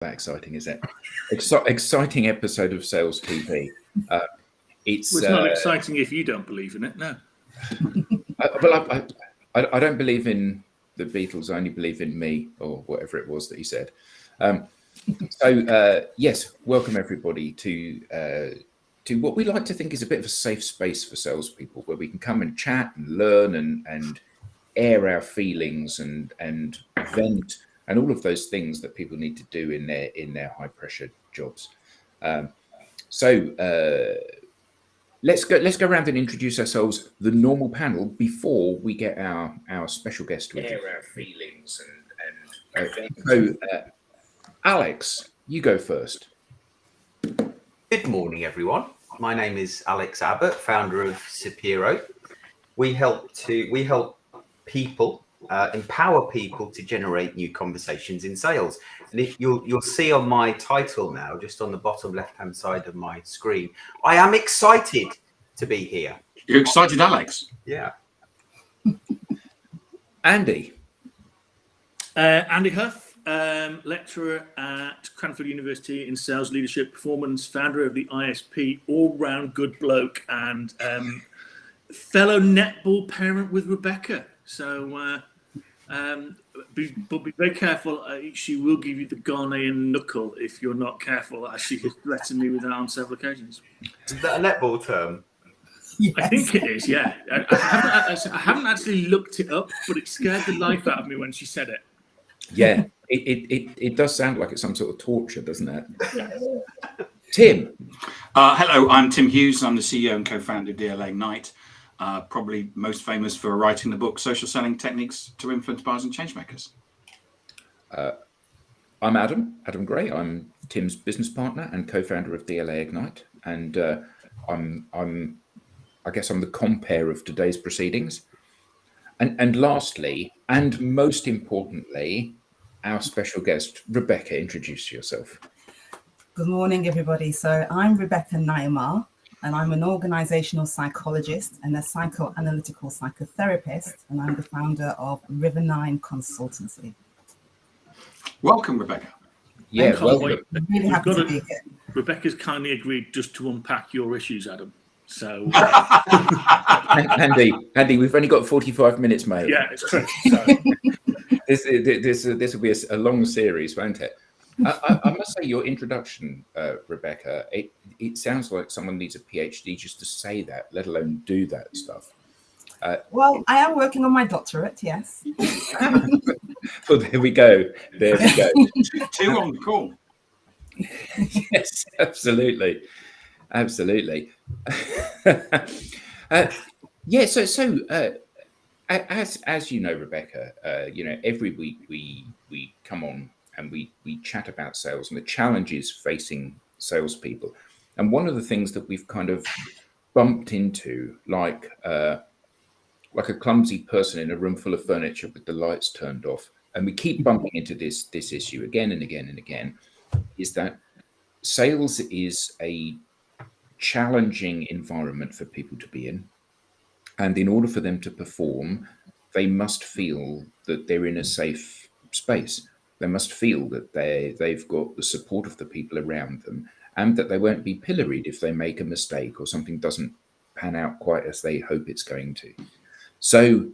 that exciting, is it? Exciting episode of SalesTV. It's not exciting if you don't believe in it, no. I don't believe in the Beatles. I only believe in me, or whatever it was that he said. Yes, welcome everybody to what we like to think is a bit of a safe space for salespeople, where we can come and chat and learn and air our feelings and vent and all of those things that people need to do in their high pressure jobs. Let's go around and introduce ourselves, the normal panel, before we get our special guest with air our feelings and Alex, you go first. Good morning, everyone. My name is Alex Abbott, founder of Sapiro. We help people empower people to generate new conversations in sales. And if you'll see on my title now, just on the bottom left-hand side of my screen, I am excited to be here. You're excited, Alex? Yeah. Andy. Andy Huff, lecturer at Cranfield University in Sales Leadership Performance, founder of the ISP, all-round good bloke, and fellow netball parent with Rebecca. So, be very careful. She will give you the Ghanaian knuckle if you're not careful, as she has threatened me with that on several occasions. Is that a netball term? Yes. I think it is, yeah. I haven't actually looked it up, but it scared the life out of me when she said it. Yeah, it does sound like it's some sort of torture, doesn't it? Yeah. Tim. Hello, I'm Tim Hughes. I'm the CEO and co-founder of DLA Ignite. Probably most famous for writing the book Social Selling Techniques to Influence Buyers and Changemakers. I'm Adam Gray. I'm Tim's business partner and co-founder of DLA Ignite, and I guess I'm the compere of today's proceedings. And lastly, and most importantly, our special guest, Rebecca. Introduce yourself. Good morning, everybody. So I'm Rebecca Nyamah, and I'm an organisational psychologist and a psychoanalytical psychotherapist, and I'm the founder of River Nine Consultancy. Welcome, Rebecca. Yeah, welcome. I'm really happy to be here. Rebecca's kindly agreed just to unpack your issues, Adam. So, Andy, we've only got 45 minutes, mate. Yeah, it's true. So. This will be a long series, won't it? I must say, your introduction, Rebecca, it sounds like someone needs a PhD just to say that, let alone do that stuff. Well, I am working on my doctorate, yes. Well, there we go. Two on the call. Yes, absolutely. As you know, Rebecca, every week we come on and we chat about sales and the challenges facing salespeople. And one of the things that we've kind of bumped into, like a clumsy person in a room full of furniture with the lights turned off, and we keep bumping into this issue again and again and again, is that sales is a challenging environment for people to be in. And in order for them to perform, they must feel that they're in a safe space. They must feel that they've got the support of the people around them, and that they won't be pilloried if they make a mistake or something doesn't pan out quite as they hope it's going to. So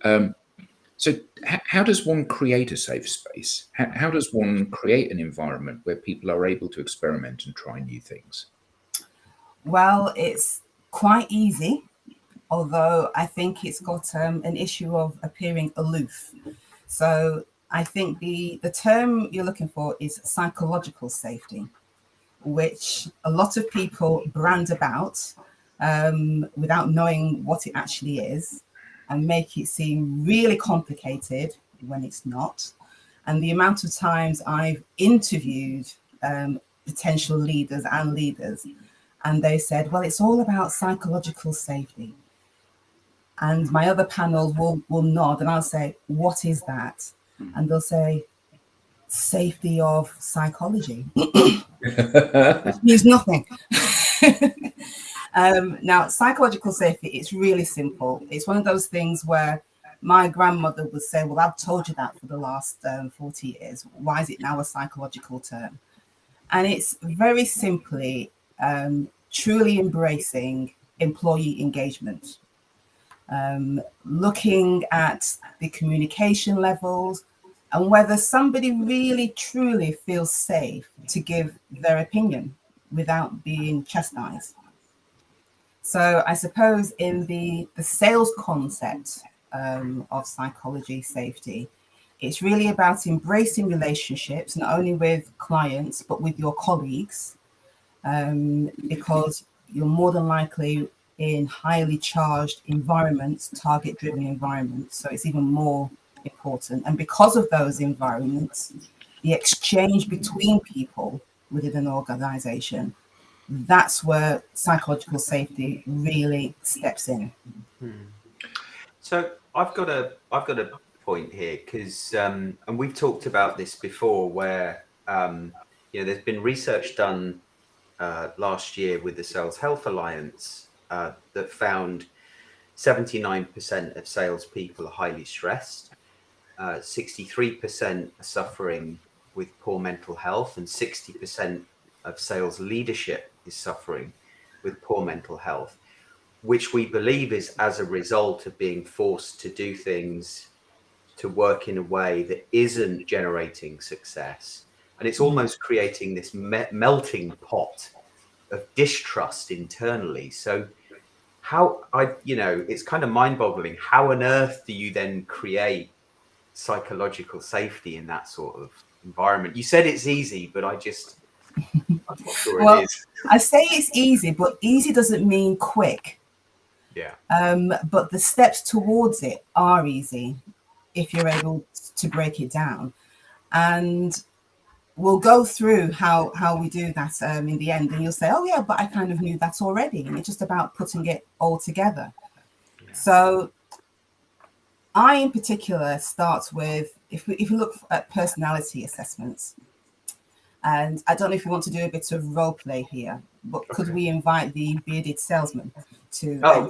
how does one create a safe space? How does one create an environment where people are able to experiment and try new things? Well, it's quite easy, although I think it's got an issue of appearing aloof. So I think the term you're looking for is psychological safety, which a lot of people brand about without knowing what it actually is, and make it seem really complicated when it's not. And the amount of times I've interviewed potential leaders, and they said, well, it's all about psychological safety. And my other panel will nod, and I'll say, what is that? And they'll say, safety of psychology. Which means nothing. Now, psychological safety, it's really simple. It's one of those things where my grandmother would say, well, I've told you that for the last 40 years. Why is it now a psychological term? And it's very simply truly embracing employee engagement, looking at the communication levels and whether somebody really truly feels safe to give their opinion without being chastised. So I suppose in the sales concept of psychology safety, it's really about embracing relationships, not only with clients, but with your colleagues, because you're more than likely in highly charged environments, target-driven environments. So it's even more important. And because of those environments, the exchange between people within an organization, that's where psychological safety really steps in. So I've got a point here, because and we've talked about this before, where there's been research done last year with the Sales Health Alliance that found 79% of salespeople are highly stressed, 63% are suffering with poor mental health, and 60% of sales leadership is suffering with poor mental health, which we believe is as a result of being forced to do things, to work in a way that isn't generating success. And it's almost creating this melting pot of distrust internally. So it's kind of mind-boggling. How on earth do you then create psychological safety in that sort of environment? You said it's easy, but I'm not sure Well, it is. I say it's easy, but easy doesn't mean quick. Yeah. But the steps towards it are easy if you're able to break it down. And we'll go through how we do that in the end. And you'll say, oh, yeah, but I kind of knew that already. And it's just about putting it all together. Yeah. So I, in particular, start with, if we look at personality assessments, and I don't know if you want to do a bit of role play here, but could we invite the bearded salesman to? Oh,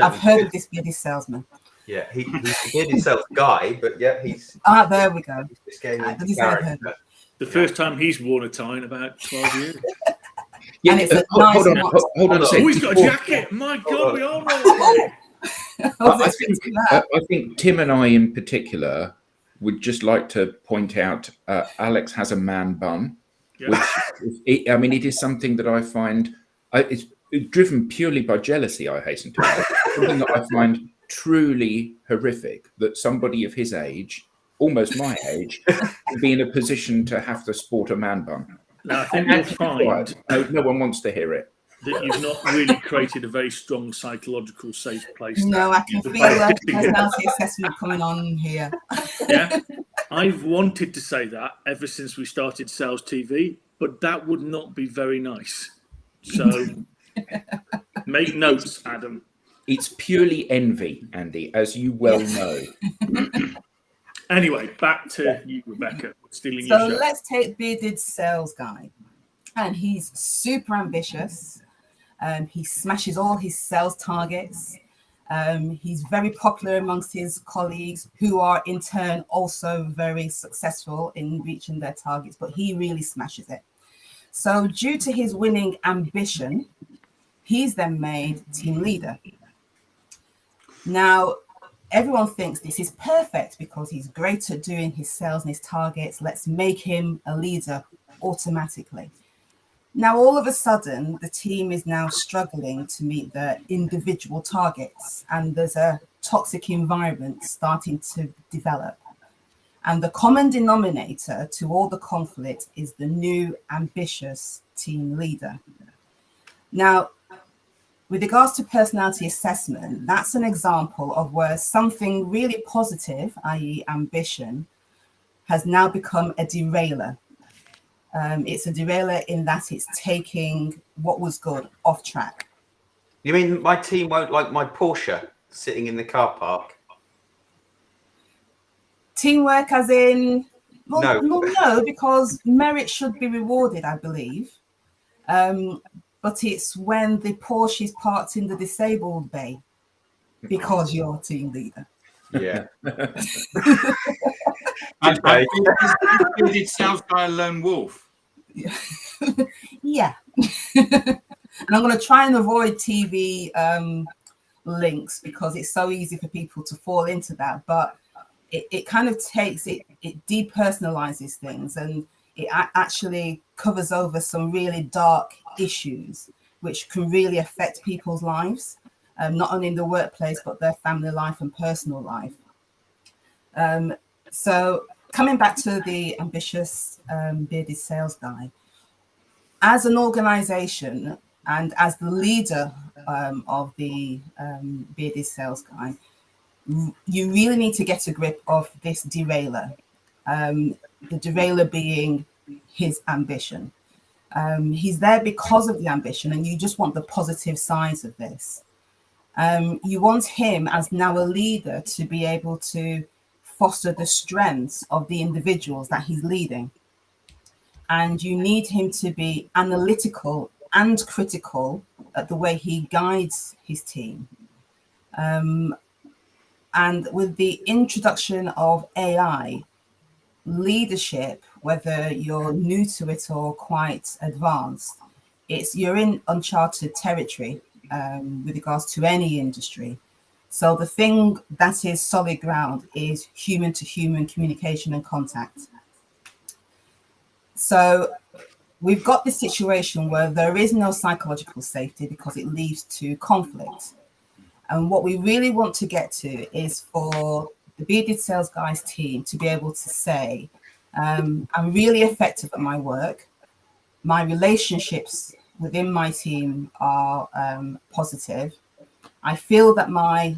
I've heard of this bearded salesman. Yeah, he's a bearded sales guy, but yeah, he's. There we go. The first time he's worn a tie in about 12 years. Yeah, and it's a nice hold on a second. Oh, he's got a jacket. My God, we all know. I think Tim and I, in particular, would just like to point out Alex has a man bun, which it is something that I find it's driven purely by jealousy. I hasten to add, something that I find truly horrific, that somebody of his age, almost my age, would be in a position to have to sport a man bun. Now, I think you'll find no one wants to hear it. That you've not really created a very strong psychological safe place. No, I can feel a personality assessment coming on here. Yeah, I've wanted to say that ever since we started SalesTV, but that would not be very nice. So make notes, Adam. It's purely envy, Andy, as you well know. Anyway, back to you, Rebecca. Stealing so your show. Let's take bearded sales guy, and he's super ambitious. He smashes all his sales targets. He's very popular amongst his colleagues, who are in turn also very successful in reaching their targets, but he really smashes it. So due to his winning ambition, he's then made team leader. Now, everyone thinks this is perfect because he's great at doing his sales and his targets. Let's make him a leader automatically. Now, all of a sudden, the team is now struggling to meet their individual targets, and there's a toxic environment starting to develop. And the common denominator to all the conflict is the new ambitious team leader. Now, with regards to personality assessment, that's an example of where something really positive, i.e. ambition, has now become a derailer. It's a derailer in that it's taking what was good off track. You mean my team won't like my Porsche sitting in the car park? Teamwork as in, well, no, because merit should be rewarded, I believe. But it's when the Porsche is parked in the disabled bay because you're team leader. Yeah. And did sales guy a lone wolf? Yeah. And I'm going to try and avoid TV links because it's so easy for people to fall into that. But it kind of takes it depersonalizes things, and it actually covers over some really dark issues which can really affect people's lives, not only in the workplace but their family life and personal life. So coming back to the ambitious bearded sales guy, as an organization and as the leader of the bearded sales guy, you really need to get a grip of this derailer. The derailer being his ambition. He's there because of the ambition, and you just want the positive sides of this. You want him as now a leader to be able to foster the strengths of the individuals that he's leading. And you need him to be analytical and critical at the way he guides his team. And with the introduction of AI, leadership, whether you're new to it or quite advanced, you're in uncharted territory with regards to any industry. So the thing that is solid ground is human to human communication and contact. So we've got this situation where there is no psychological safety because it leads to conflict. And what we really want to get to is for the bearded sales guys team to be able to say, I'm really effective at my work. My relationships within my team are positive. I feel that my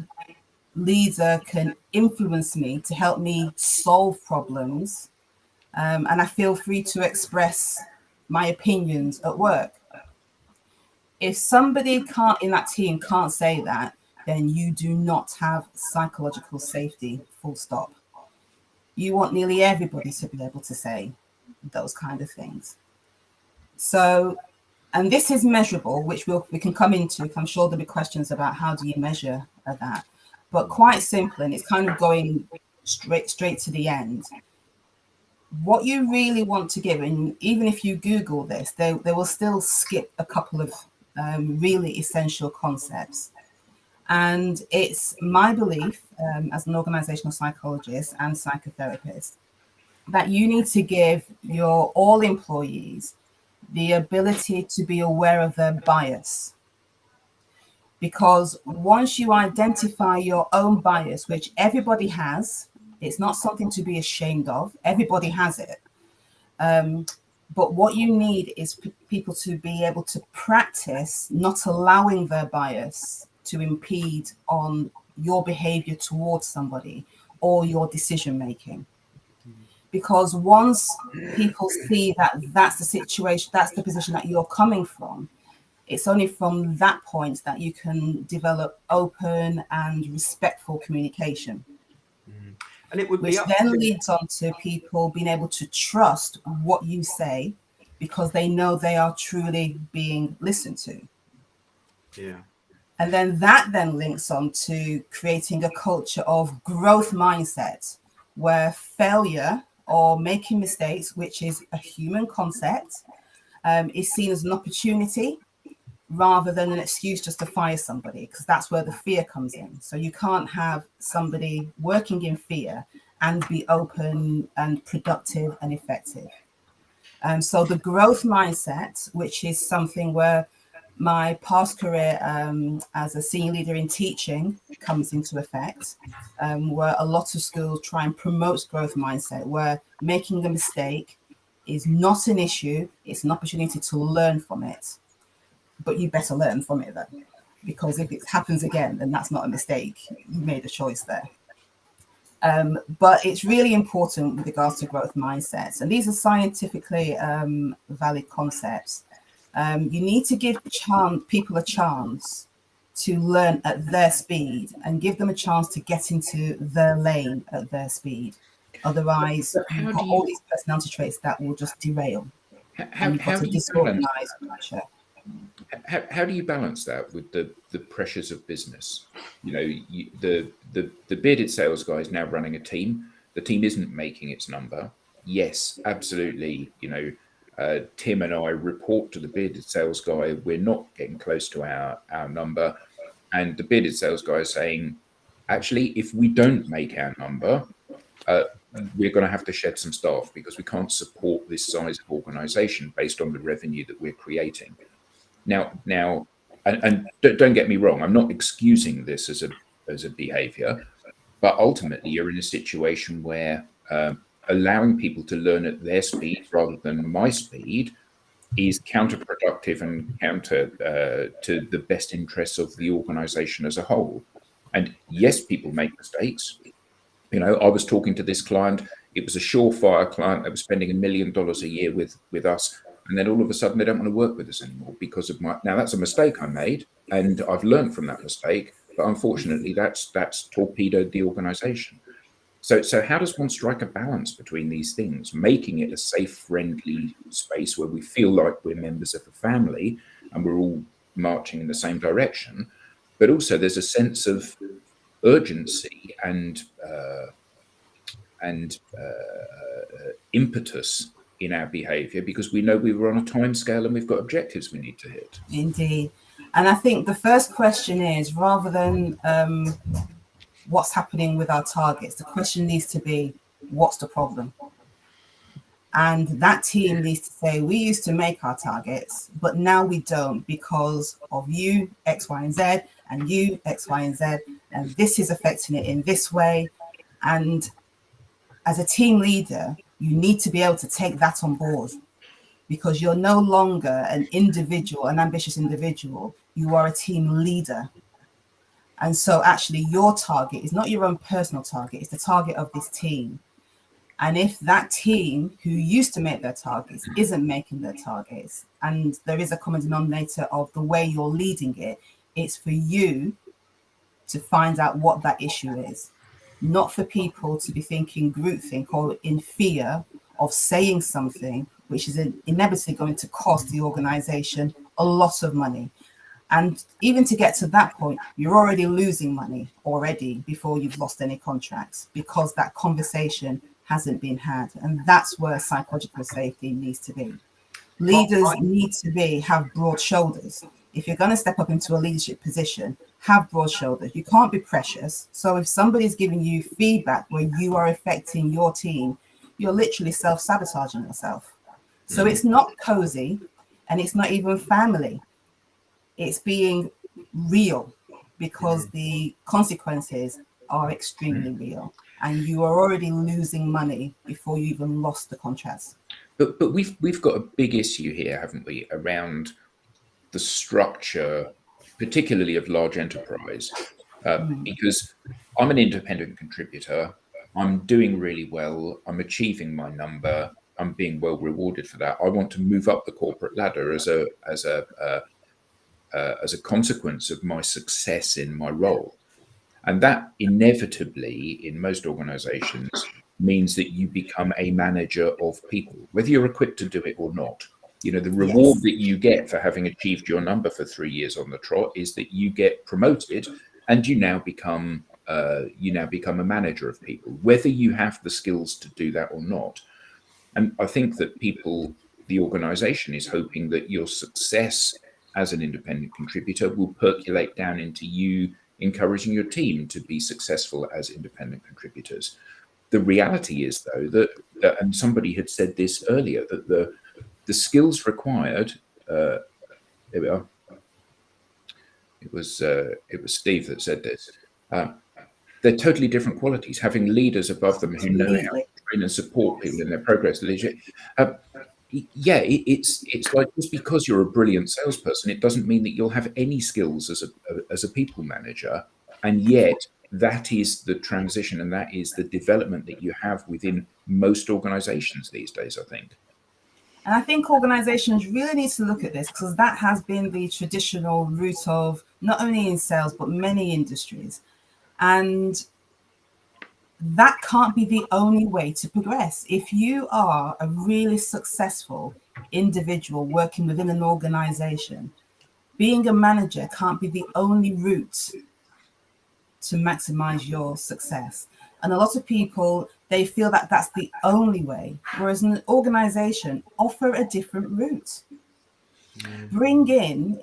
leader can influence me to help me solve problems. And I feel free to express my opinions at work. If somebody in that team can't say that, then you do not have psychological safety, full stop. You want nearly everybody to be able to say those kind of things. So, and this is measurable, which we can come into. I'm sure there'll be questions about how do you measure that. But quite simply, and it's kind of going straight to the end, what you really want to give, and even if you Google this, they will still skip a couple of really essential concepts. And it's my belief as an organizational psychologist and psychotherapist that you need to give your all employees the ability to be aware of their bias. Because once you identify your own bias, which everybody has, it's not something to be ashamed of, everybody has it. But what you need is people to be able to practice not allowing their bias to impede on your behavior towards somebody or your decision making. Because once people see that that's the situation, that's the position that you're coming from, it's only from that point that you can develop open and respectful communication. And it would which then leads on to people being able to trust what you say because they know they are truly being listened to. Yeah. And then that then links on to creating a culture of growth mindset where failure or making mistakes, which is a human concept, is seen as an opportunity rather than an excuse just to fire somebody, because that's where the fear comes in. So you can't have somebody working in fear and be open and productive and effective. So the growth mindset, which is something where my past career as a senior leader in teaching comes into effect, where a lot of schools try and promote growth mindset, where making a mistake is not an issue, it's an opportunity to learn from it. But you better learn from it though, because if it happens again, then that's not a mistake. You made a choice there. But it's really important with regards to growth mindsets. And these are scientifically valid concepts. You need to give people a chance to learn at their speed and give them a chance to get into their lane at their speed. Otherwise, you've got all these personality traits that will just derail. How do you balance that with the pressures of business? You know, the bearded sales guy is now running a team. The team isn't making its number. Yes, absolutely. You know, Tim and I report to the bearded sales guy, we're not getting close to our number. And the bearded sales guy is saying, actually, if we don't make our number, we're going to have to shed some staff because we can't support this size of organization based on the revenue that we're creating. Now, and don't get me wrong, I'm not excusing this as a behavior, but ultimately you're in a situation where allowing people to learn at their speed rather than my speed is counterproductive and counter to the best interests of the organization as a whole. And yes, people make mistakes. You know, I was talking to this client. It was a surefire client that was spending $1 million a year with us. And then all of a sudden they don't want to work with us anymore because of now that's a mistake I made. And I've learned from that mistake. But unfortunately, that's torpedoed the organization. So how does one strike a balance between these things, making it a safe, friendly space where we feel like we're members of a family and we're all marching in the same direction, but also there's a sense of urgency and impetus in our behavior because we know we were on a time scale and we've got objectives we need to hit. Indeed. And I think the first question is, rather than what's happening with our targets, the question needs to be, what's the problem? And that team needs to say, we used to make our targets, but now we don't because of you, X, Y, and Z, and you, X, Y, and Z, and this is affecting it in this way. And as a team leader, you need to be able to take that on board because you're no longer an individual, an ambitious individual. You are a team leader. And so actually your target is not your own personal target, it's the target of this team. And if that team who used to make their targets isn't making their targets, and there is a common denominator of the way you're leading it, it's for you to find out what that issue is, not for people to be thinking groupthink or in fear of saying something which is inevitably going to cost the organization a lot of money. And even to get to that point, you're already losing money already before you've lost any contracts because that conversation hasn't been had. And that's where psychological safety needs to be. Leaders need to have broad shoulders. If you're going to step up into a leadership position, have broad shoulders. You can't be precious. So if somebody's giving you feedback where you are affecting your team, you're literally self-sabotaging yourself. So it's not cozy and it's not even family. It's being real because the consequences are extremely real and you are already losing money before you even lost the contracts. But we've got a big issue here, haven't we, around the structure, particularly of large enterprise, because I'm an independent contributor. I'm doing really well. I'm achieving my number. I'm being well rewarded for that. I want to move up the corporate ladder as a consequence of my success in my role. And that inevitably, in most organizations, means that you become a manager of people, whether you're equipped to do it or not. You know, the reward that you get for having achieved your number for 3 years on the trot is that you get promoted and you now become a manager of people, whether you have the skills to do that or not. And I think that the organization is hoping that your success as an independent contributor will percolate down into you encouraging your team to be successful as independent contributors. The reality is, though, that and somebody had said this earlier, that the skills required, there we are. It was Steve that said this. They're totally different qualities. Having leaders above them who know how to train and support people in their progress leadership. It's like just because you're a brilliant salesperson, it doesn't mean that you'll have any skills as a people manager. And yet that is the transition and that is the development that you have within most organizations these days, I think. And I think organizations really need to look at this because that has been the traditional route of not only in sales, but many industries. And that can't be the only way to progress. If you are a really successful individual working within an organization, being a manager can't be the only route to maximize your success. And a lot of people, they feel that that's the only way, whereas an organization offer a different route. Bring in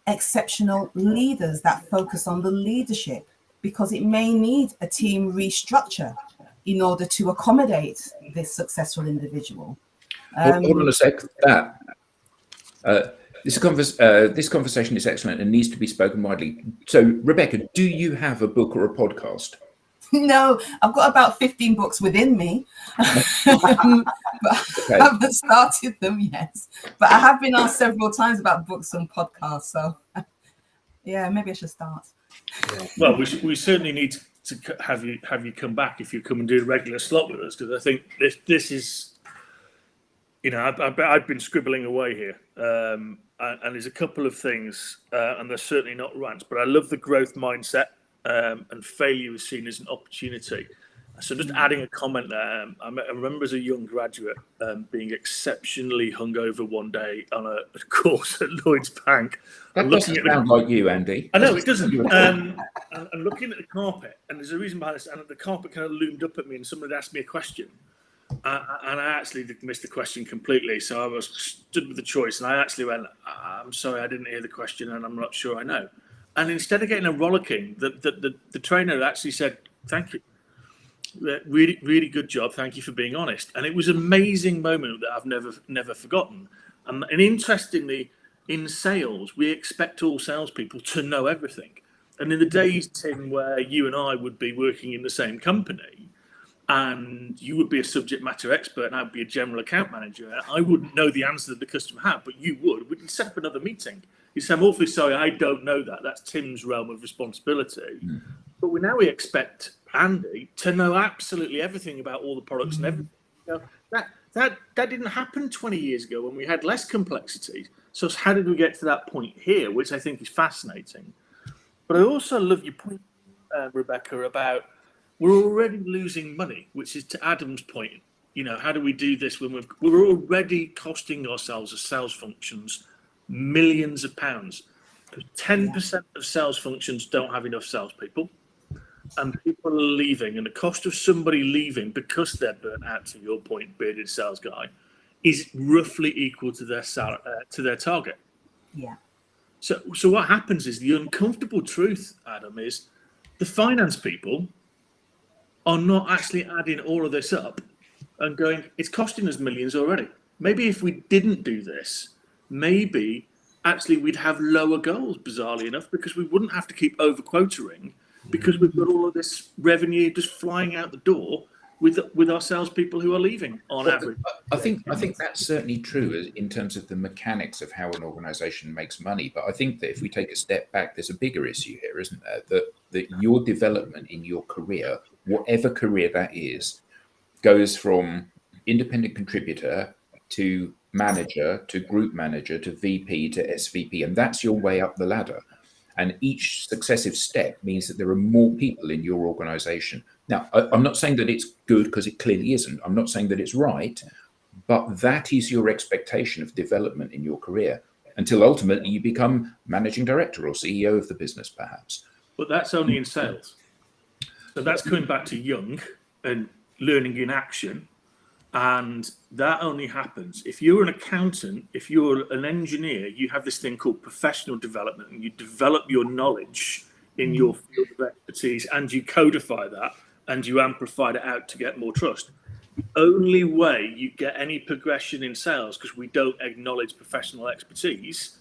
exceptional leaders that focus on the leadership, because it may need a team restructure in order to accommodate this successful individual. Hold on a sec. This conversation is excellent and needs to be spoken widely. So, Rebecca, do you have a book or a podcast? No, I've got about 15 books within me, but I haven't started them yet. But I have been asked several times about books and podcasts. So, yeah, maybe I should start. Well, we certainly need to have you come back if you come and do a regular slot with us, because I think this is, you know, I've been scribbling away here, and there's a couple of things, and they're certainly not rants, but I love the growth mindset. And failure is seen as an opportunity. So just adding a comment there, I remember as a young graduate being exceptionally hungover one day on a course at Lloyd's Bank. That doesn't sound like you, Andy. I know, it doesn't. And looking at the carpet, and there's a reason behind this, and the carpet kind of loomed up at me and somebody asked me a question. And I actually missed the question completely. So I was stood with the choice, and I actually went, I'm sorry, I didn't hear the question and I'm not sure I know. And instead of getting a rollicking, the trainer actually said, thank you. Really, really good job. Thank you for being honest. And it was an amazing moment that I've never forgotten. And interestingly, in sales, we expect all salespeople to know everything. And in the days, Tim, where you and I would be working in the same company, and you would be a subject matter expert and I'd be a general account manager, I wouldn't know the answer that the customer had, but you would. We'd set up another meeting. You say, I'm awfully sorry, I don't know that. That's Tim's realm of responsibility. But we expect Andy to know absolutely everything about all the products and everything. You know, that didn't happen 20 years ago when we had less complexity. So how did we get to that point here, which I think is fascinating. But I also love your point, Rebecca, about we're already losing money, which is to Adam's point. You know, how do we do this when we're already costing ourselves as sales functions millions of pounds? 10% of sales functions don't have enough salespeople, and people are leaving. And the cost of somebody leaving because they're burnt out, to your point, bearded sales guy, is roughly equal to their to their target. Yeah. So what happens is the uncomfortable truth, Adam, is the finance people are not actually adding all of this up and going, it's costing us millions already. Maybe if we didn't do this, maybe actually we'd have lower goals, bizarrely enough, because we wouldn't have to keep over-quoting, because we've got all of this revenue just flying out the door with our salespeople who are leaving on average. I think that's certainly true in terms of the mechanics of how an organisation makes money. But I think that if we take a step back, there's a bigger issue here, isn't there? That your development in your career, whatever career that is, goes from independent contributor to manager to group manager to VP to SVP, and that's your way up the ladder. And each successive step means that there are more people in your organization. Now, I'm not saying that it's good, because it clearly isn't. I'm not saying that it's right, but that is your expectation of development in your career until ultimately you become managing director or CEO of the business, perhaps. But that's only in sales. So that's coming back to Jung and learning in action. And that only happens if you're an accountant, if you're an engineer, you have this thing called professional development, and you develop your knowledge in your field of expertise, and you codify that and you amplify it out to get more trust. The only way you get any progression in sales, because we don't acknowledge professional expertise,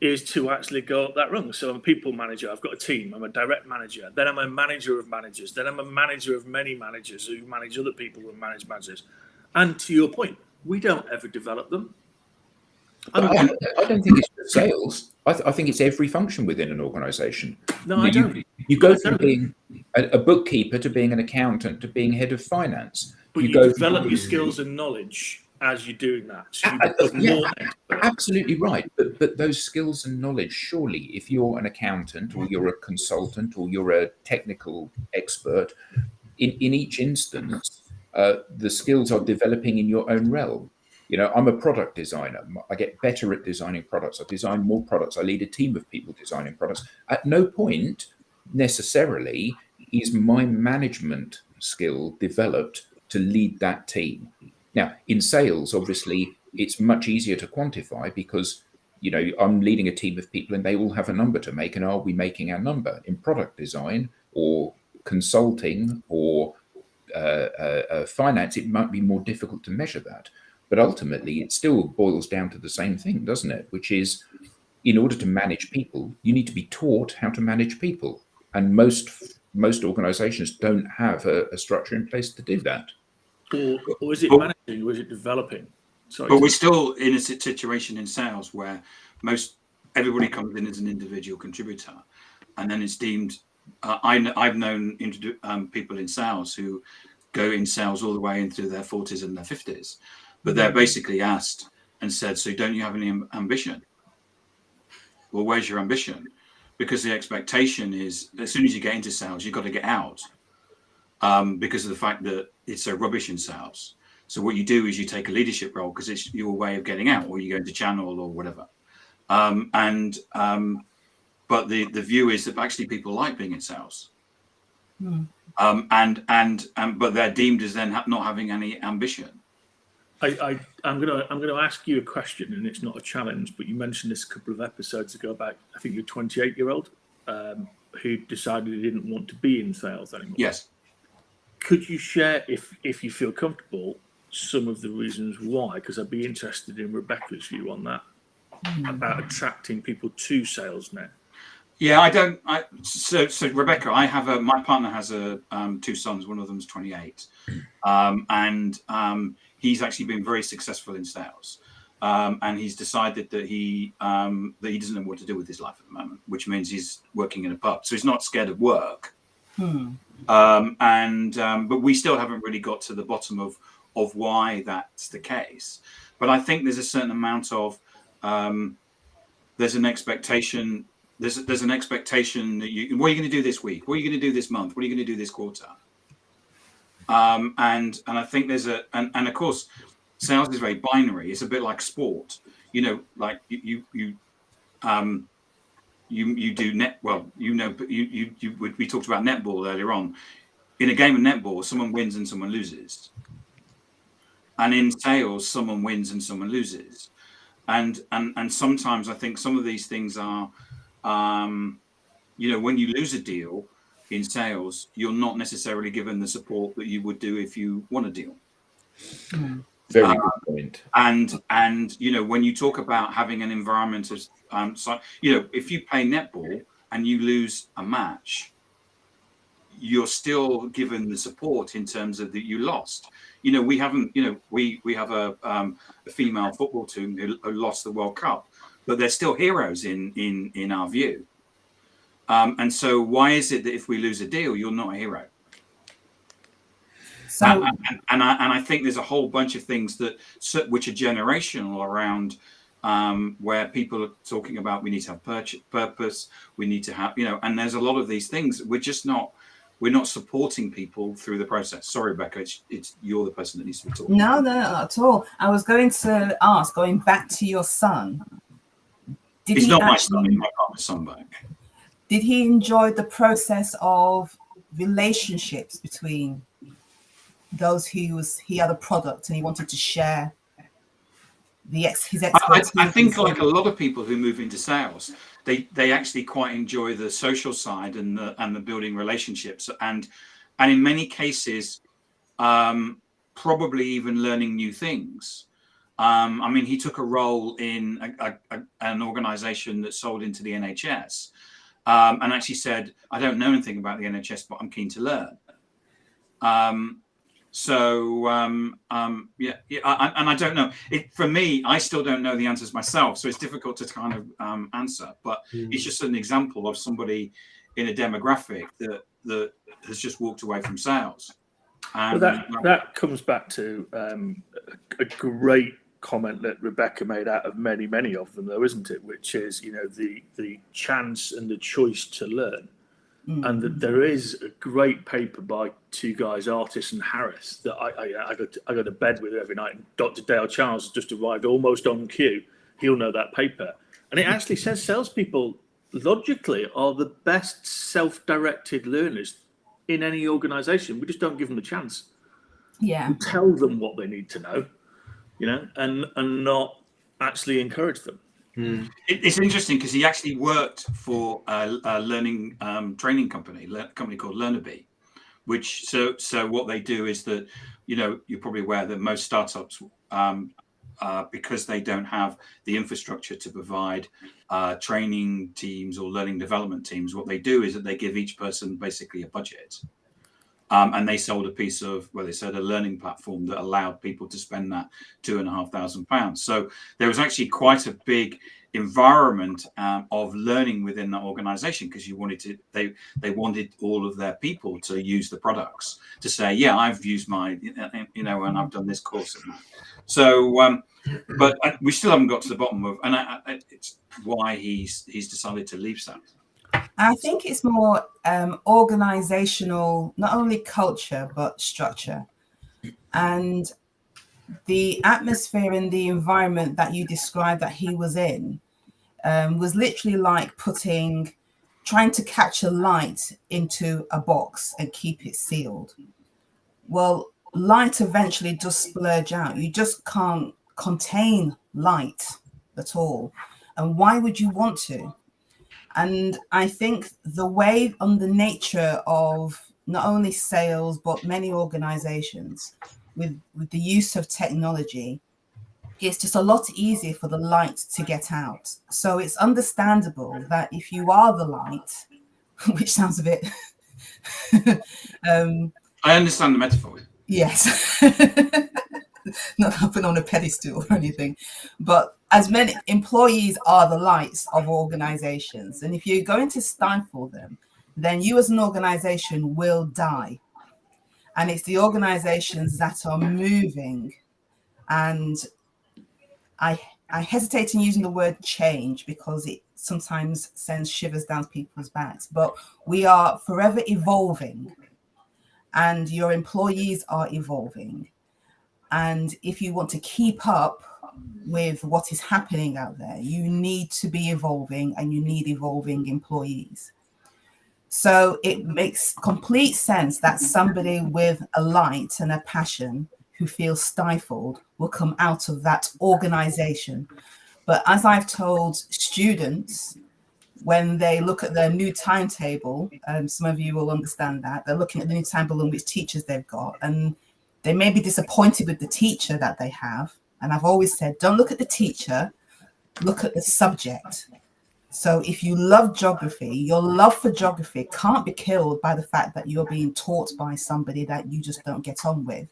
is to actually go up that rung. So I'm a people manager, I've got a team, I'm a direct manager, then I'm a manager of managers, then I'm a manager of many managers who manage other people who manage managers. And to your point, we don't ever develop them. I don't think it's just sales. I think it's every function within an organisation. No, I don't. You go from being a bookkeeper to being an accountant to being head of finance. But you develop your skills and knowledge as you're doing that. So you absolutely right. But those skills and knowledge, surely, if you're an accountant or you're a consultant or you're a technical expert, in each instance, the skills are developing in your own realm. You know, I'm a product designer. I get better at designing products. I design more products. I lead a team of people designing products. At no point necessarily is my management skill developed to lead that team. Now, in sales, obviously, it's much easier to quantify because, you know, I'm leading a team of people and they all have a number to make. And are we making our number? In product design or consulting or finance, it might be more difficult to measure that. But ultimately, it still boils down to the same thing, doesn't it? Which is, in order to manage people, you need to be taught how to manage people. And most organizations don't have a structure in place to do that. Or is it managing, or is it developing? Sorry. But we're still in a situation in sales where everybody comes in as an individual contributor, and then it's deemed. I've known people in sales who go in sales all the way into their 40s and their 50s, but they're basically asked and said, "So don't you have any ambition?" Well, where's your ambition? Because the expectation is, as soon as you get into sales, you've got to get out, because of the fact that it's so rubbish in sales. So what you do is you take a leadership role because it's your way of getting out, or you go into channel or whatever. But the view is that actually people like being in sales, but they're deemed as then not having any ambition. I'm gonna ask you a question, and it's not a challenge, but you mentioned this a couple of episodes ago about, I think, your 28-year-old who decided he didn't want to be in sales anymore. Yes. Could you share, if you feel comfortable, some of the reasons why? Because I'd be interested in Rebecca's view on that, about attracting people to sales now. Yeah, so Rebecca, I have my partner has two sons. One of them's 28, and he's actually been very successful in sales, and he's decided that he doesn't know what to do with his life at the moment, which means he's working in a pub. So he's not scared of work, but we still haven't really got to the bottom of why that's the case. But I think there's a certain amount of there's an expectation. There's an expectation that what are you going to do this week? What are you going to do this month? What are you going to do this quarter? And I think there's and of course, sales is very binary. It's a bit like sport, you know, like you do we talked about netball earlier on. In a game of netball, someone wins and someone loses. And in sales, someone wins and someone loses. And sometimes I think some of these things are, you know, when you lose a deal in sales, you're not necessarily given the support that you would do if you won a deal. Very good point. And you know, when you talk about having an environment of, so, you know, if you play netball and you lose a match, you're still given the support in terms of that you lost. You know, we haven't, you know, we have a female football team who lost the World Cup, but they're still heroes in our view. And so why is it that if we lose a deal, you're not a hero? So, and I think there's a whole bunch of things which are generational around where people are talking about we need to have purpose, we need to have, you know, and there's a lot of these things we're not supporting people through the process. Sorry, Rebecca, it's you're the person that needs to be talking. No, not at all. I was going to ask, going back to your son. He's not my son, he's my partner's son back. Did he enjoy the process of relationships between those he had a product and he wanted to share his expertise? I think like a lot of people who move into sales, they actually quite enjoy the social side and the building relationships and in many cases probably even learning new things. I mean, he took a role in an organization that sold into the NHS and actually said, I don't know anything about the NHS, but I'm keen to learn. And I don't know. For me, I still don't know the answers myself, so it's difficult to kind of answer. But it's just an example of somebody in a demographic that has just walked away from sales. And that comes back to a great comment that Rebecca made out of many, many of them, though, isn't it? Which is, you know, the chance and the choice to learn. And that there is a great paper by two guys, Artis and Harris, that I go to bed with every night. And Dr. Dale Charles has just arrived almost on cue. He'll know that paper. And it actually says salespeople, logically, are the best self-directed learners in any organization. We just don't give them the chance. Yeah. We tell them what they need to know, and not actually encourage them. It's interesting because he actually worked for a learning training company, a company called LearnerBee, which so what they do is that, you're probably aware that most startups, because they don't have the infrastructure to provide training teams or learning development teams, what they do is that they give each person basically a budget. And they sold a piece of, they said a learning platform that allowed people to spend that £2,500. So there was actually quite a big environment of learning within that organization, because they wanted all of their people to use the products, to say, yeah, I've used my, and I've done this course and that. So, but we still haven't got to the bottom of, and it's why he's decided to leave SAP. I think it's more organizational, not only culture, but structure. And the atmosphere and the environment that you described that he was in was literally like trying to catch a light into a box and keep it sealed. Well, light eventually does splurge out. You just can't contain light at all. And why would you want to? And I think the way on the nature of not only sales, but many organizations with the use of technology, it's just a lot easier for the light to get out. So it's understandable that if you are the light, which sounds a bit... I understand the metaphor. Yes. Not up and on a pedestal or anything, but as many employees are the lights of organizations, and if you're going to stifle them, then you as an organization will die. And it's the organizations that are moving, and I hesitate in using the word change because it sometimes sends shivers down people's backs, but we are forever evolving, and your employees are evolving. And if you want to keep up with what is happening out there, you need to be evolving, and you need evolving employees. So it makes complete sense that somebody with a light and a passion who feels stifled will come out of that organization. But as I've told students, when they look at their new timetable, some of you will understand that, they're looking at the new timetable and which teachers they've got, and they may be disappointed with the teacher that they have. And I've always said, don't look at the teacher, look at the subject. So if you love geography, your love for geography can't be killed by the fact that you're being taught by somebody that you just don't get on with.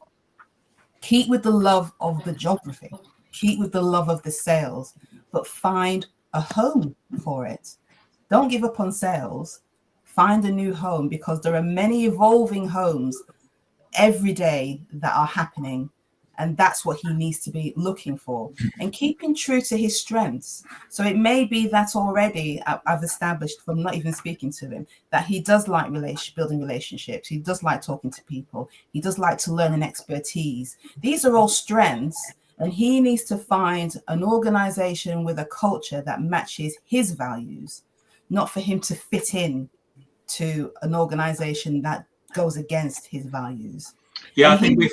Keep with the love of the geography, keep with the love of the sales, but find a home for it. Don't give up on sales. Find a new home, because there are many evolving homes every day that are happening, and that's what he needs to be looking for, and keeping true to his strengths. So it may be that already I've established from not even speaking to him that he does like building relationships, he does like talking to people, he does like to learn an expertise. These are all strengths, and he needs to find an organization with a culture that matches his values, not for him to fit in to an organization that goes against his values. Yeah, And I think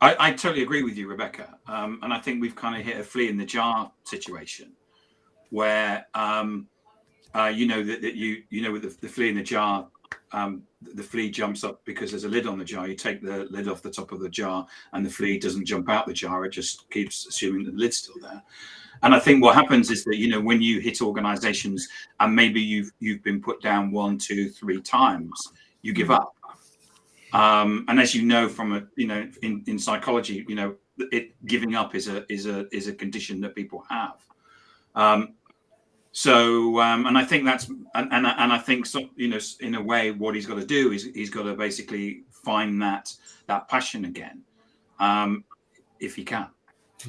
I I totally agree with you, Rebecca. And I think we've kind of hit a flea in the jar situation where, that with the flea in the jar, the flea jumps up because there's a lid on the jar. You take the lid off the top of the jar and the flea doesn't jump out the jar. It just keeps assuming that the lid's still there. And I think what happens is that, when you hit organizations and maybe you've been put down 1, 2, 3 times, you give up. And as you know from in psychology, giving up is a condition that people have. And I think that's and I think in a way what he's got to do is he's got to basically find that passion again, if he can.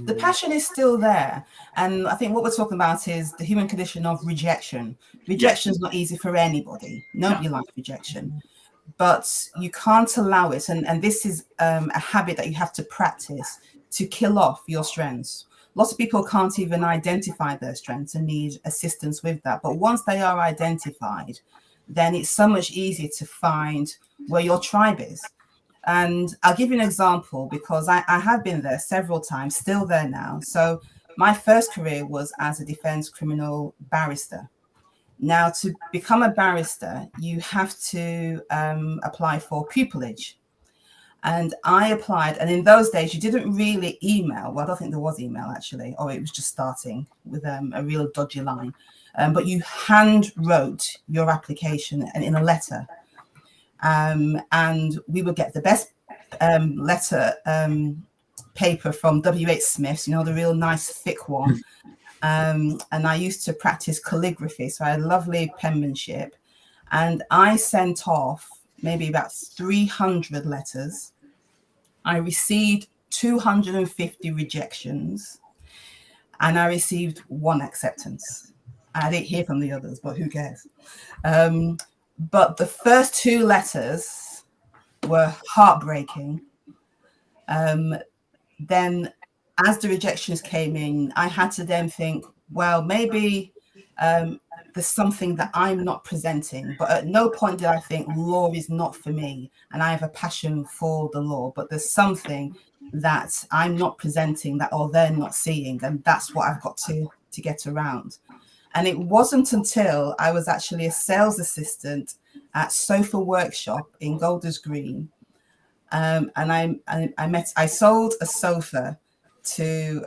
The passion is still there. And I think what we're talking about is the human condition of rejection. Rejection is not easy for anybody. Nobody likes rejection. But you can't allow it. And this is a habit that you have to practice to kill off your strengths. Lots of people can't even identify their strengths and need assistance with that. But once they are identified, then it's so much easier to find where your tribe is. And I'll give you an example, because I have been there several times, still there now. So my first career was as a defense criminal barrister. Now, to become a barrister, you have to apply for pupillage. And I applied. And in those days, you didn't really email. Well, I don't think there was email, actually, or it was just starting with a real dodgy line. But you hand wrote your application in a letter. And we would get the best letter paper from W.H. Smith's, the real nice thick one. And I used to practice calligraphy, so I had lovely penmanship. And I sent off maybe about 300 letters. I received 250 rejections, and I received 1 acceptance. I didn't hear from the others, but who cares? But the first 2 letters were heartbreaking. Then as the rejections came in, I had to then think, well, maybe there's something that I'm not presenting. But at no point did I think law is not for me and I have a passion for the law. But there's something that I'm not presenting that or they're not seeing. And that's what I've got to get around. And it wasn't until I was actually a sales assistant at Sofa Workshop in Golders Green. And I sold a sofa to,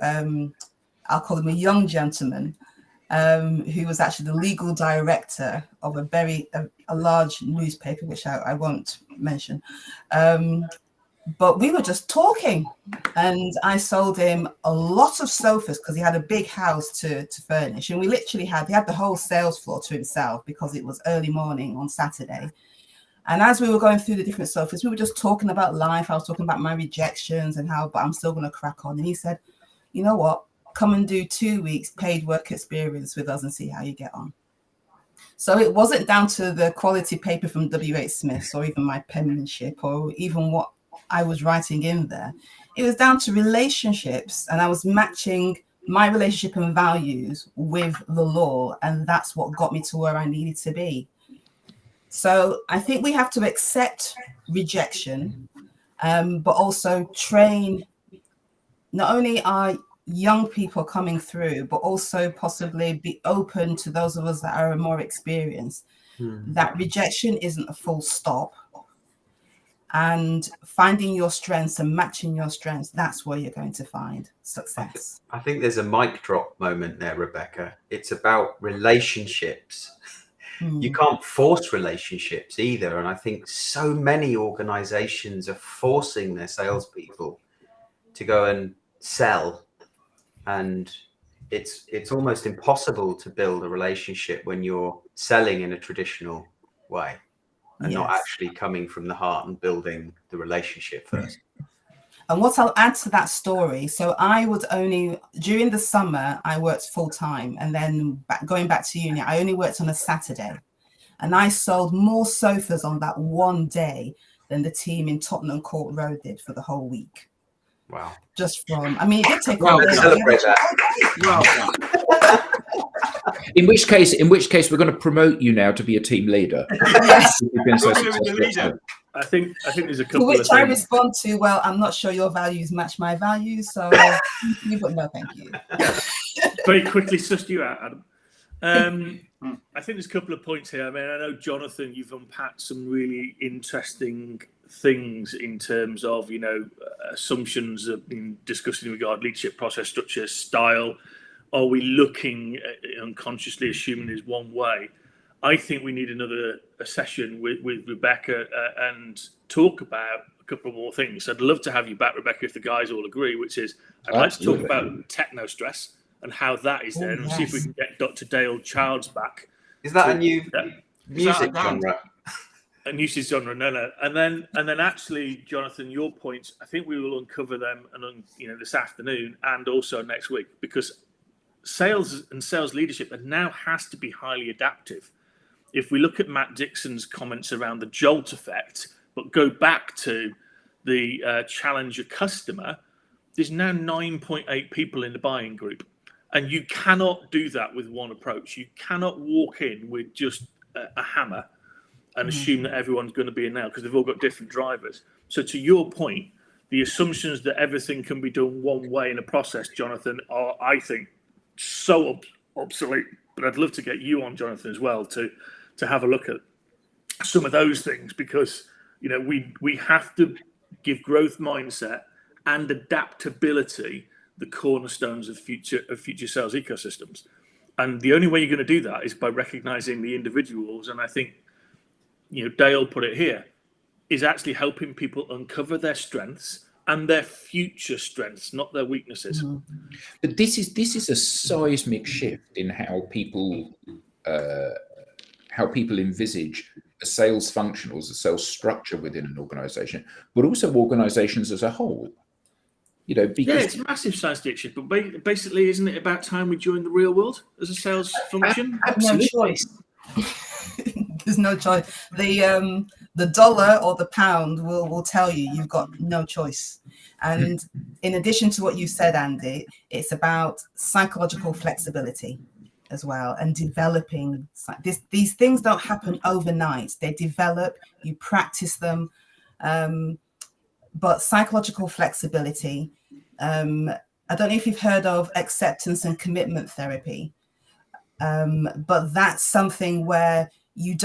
I'll call him a young gentleman, who was actually the legal director of a large newspaper, which I won't mention. But we were just talking, and I sold him a lot of sofas because he had a big house to furnish. And he had the whole sales floor to himself because it was early morning on Saturday. And as we were going through the different sofas, we were just talking about life. I was talking about my rejections and but I'm still going to crack on. And he said, you know what? Come and do 2 weeks paid work experience with us and see how you get on. So it wasn't down to the quality paper from W.H. Smith's or even my penmanship or even what I was writing in there. It was down to relationships, and I was matching my relationship and values with the law. And that's what got me to where I needed to be. So I think we have to accept rejection, but also train not only our young people coming through, but also possibly be open to those of us that are more experienced. That rejection isn't a full stop. And finding your strengths and matching your strengths, that's where you're going to find success. I think there's a mic drop moment there, Rebecca. It's about relationships. You can't force relationships either. And I think so many organizations are forcing their salespeople to go and sell. And it's almost impossible to build a relationship when you're selling in a traditional way and not actually coming from the heart and building the relationship first. And what I'll add to that story, so I would only, during the summer, I worked full time. And then going back to uni, I only worked on a Saturday. And I sold more sofas on that one day than the team in Tottenham Court Road did for the whole week. Wow. Just from, I mean, it did take let's celebrate that. In which case, we're going to promote you now to be a team leader. Yes. I think there's a couple to which of things. I respond to, well, I'm not sure your values match my values, so you but no, thank you. Very quickly sussed you out, Adam. I think there's a couple of points here. I mean, I know, Jonathan, you've unpacked some really interesting things in terms of, assumptions have been discussed in regard to leadership, process, structure, style. Are we looking at unconsciously assuming there's one way? I think we need another session with Rebecca and talk about a couple more things. I'd love to have you back, Rebecca, if the guys all agree, which is I'd like to talk about techno stress and how that is there, and see if we can get Dr. Dale Childs back. Is that a new music genre? A new genre, no. And then actually, Jonathan, your points, I think we will uncover them and this afternoon and also next week, because sales and sales leadership now has to be highly adaptive. If we look at Matt Dixon's comments around the jolt effect, but go back to the challenger customer, there's now 9.8 people in the buying group. And you cannot do that with one approach. You cannot walk in with just a hammer and assume that everyone's going to be in now because they've all got different drivers. So to your point, the assumptions that everything can be done one way in a process, Jonathan, are, I think, so obsolete. But I'd love to get you on, Jonathan, as well, to have a look at some of those things, because we have to give growth mindset and adaptability the cornerstones of future sales ecosystems. And the only way you're going to do that is by recognizing the individuals. And I think, Dale put it here, is actually helping people uncover their strengths and their future strengths, not their weaknesses. But this is a seismic shift in how people envisage a sales function or a sales structure within an organization, but also organizations as a whole. Because it's a massive seismic shift, but basically, isn't it about time we join the real world as a sales function? No choice. There's no choice. The dollar or the pound will tell you you've got no choice. And in addition to what you said, Andy, it's about psychological flexibility as well, and developing these things don't happen overnight. They develop, you practice them, but psychological flexibility. I don't know if you've heard of acceptance and commitment therapy, but that's something where you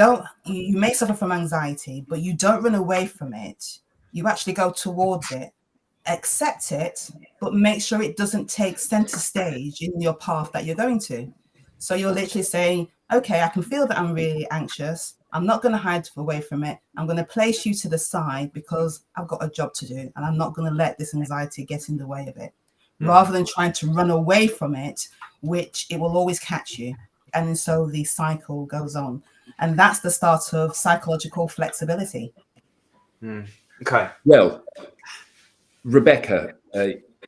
may suffer from anxiety, but you don't run away from it. You actually go towards it, accept it, but make sure it doesn't take center stage in your path that you're going to. So you're literally saying, okay, I can feel that I'm really anxious. I'm not going to hide away from it. I'm going to place you to the side because I've got a job to do, and I'm not going to let this anxiety get in the way of it, rather than trying to run away from it, which it will always catch you. And so the cycle goes on. And that's the start of psychological flexibility. Okay. Well, Rebecca,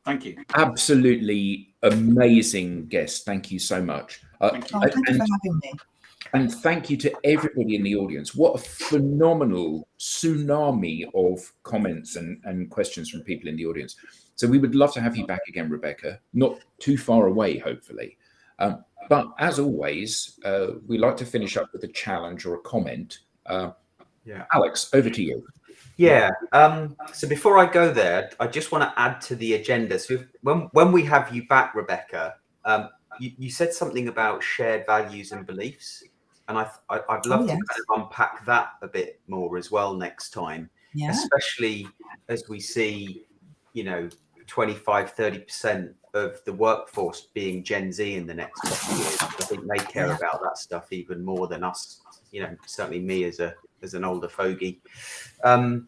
thank you. Absolutely amazing guest. Thank you so much. Thank you for having me. And thank you to everybody in the audience. What a phenomenal tsunami of comments and questions from people in the audience. So we would love to have you back again, Rebecca, not too far away, hopefully. But as always, we like to finish up with a challenge or a comment. Alex, over to you. Yeah. So before I go there, I just want to add to the agenda. So when we have you back, Rebecca, you said something about shared values and beliefs, and I'd love to kind of unpack that a bit more as well next time, especially as we see, 25-30% of the workforce being Gen Z in the next couple of years. I think they care about that stuff even more than us. Certainly me as an older fogey. So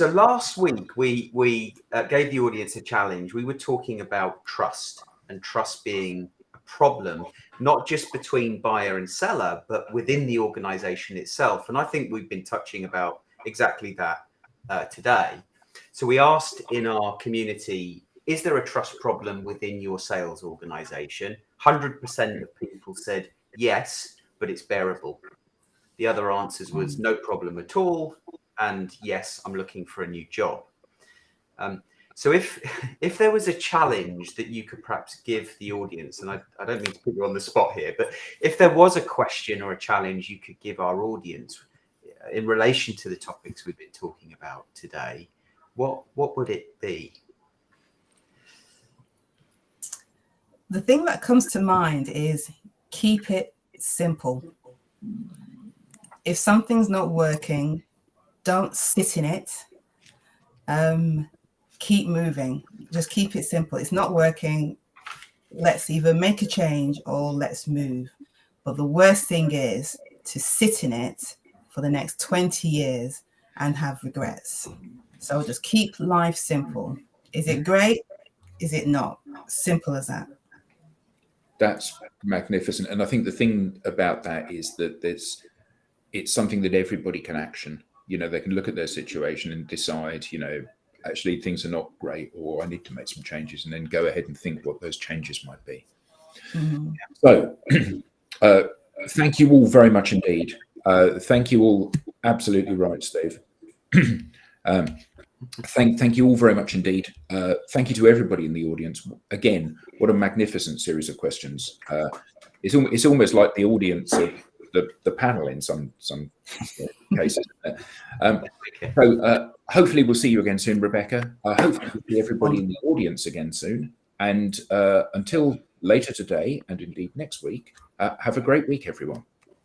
last week we gave the audience a challenge. We were talking about trust, and trust being a problem, not just between buyer and seller, but within the organization itself. And I think we've been touching about exactly that today. So we asked in our community, is there a trust problem within your sales organization? 100% of people said yes, but it's bearable. The other answers was no problem at all, and yes, I'm looking for a new job. So if there was a challenge that you could perhaps give the audience, and I don't mean to put you on the spot here, but if there was a question or a challenge you could give our audience in relation to the topics we've been talking about today, what would it be? The thing that comes to mind is keep it simple. If something's not working, don't sit in it. Keep moving. Just keep it simple. It's not working. Let's either make a change or let's move. But the worst thing is to sit in it for the next 20 years and have regrets. So just keep life simple. Is it great? Is it not? Simple as that. That's magnificent. And I think the thing about that is that it's something that everybody can action. They can look at their situation and decide, actually things are not great, or I need to make some changes, and then go ahead and think what those changes might be. Mm-hmm. So thank you all very much indeed. Thank you all. Absolutely right, Steve. Thank you all very much indeed. Thank you to everybody in the audience. Again, what a magnificent series of questions. It's almost like the audience the panel in some cases. So hopefully we'll see you again soon, Rebecca. Hopefully we'll see everybody in the audience again soon. And until later today, and indeed next week, have a great week, everyone.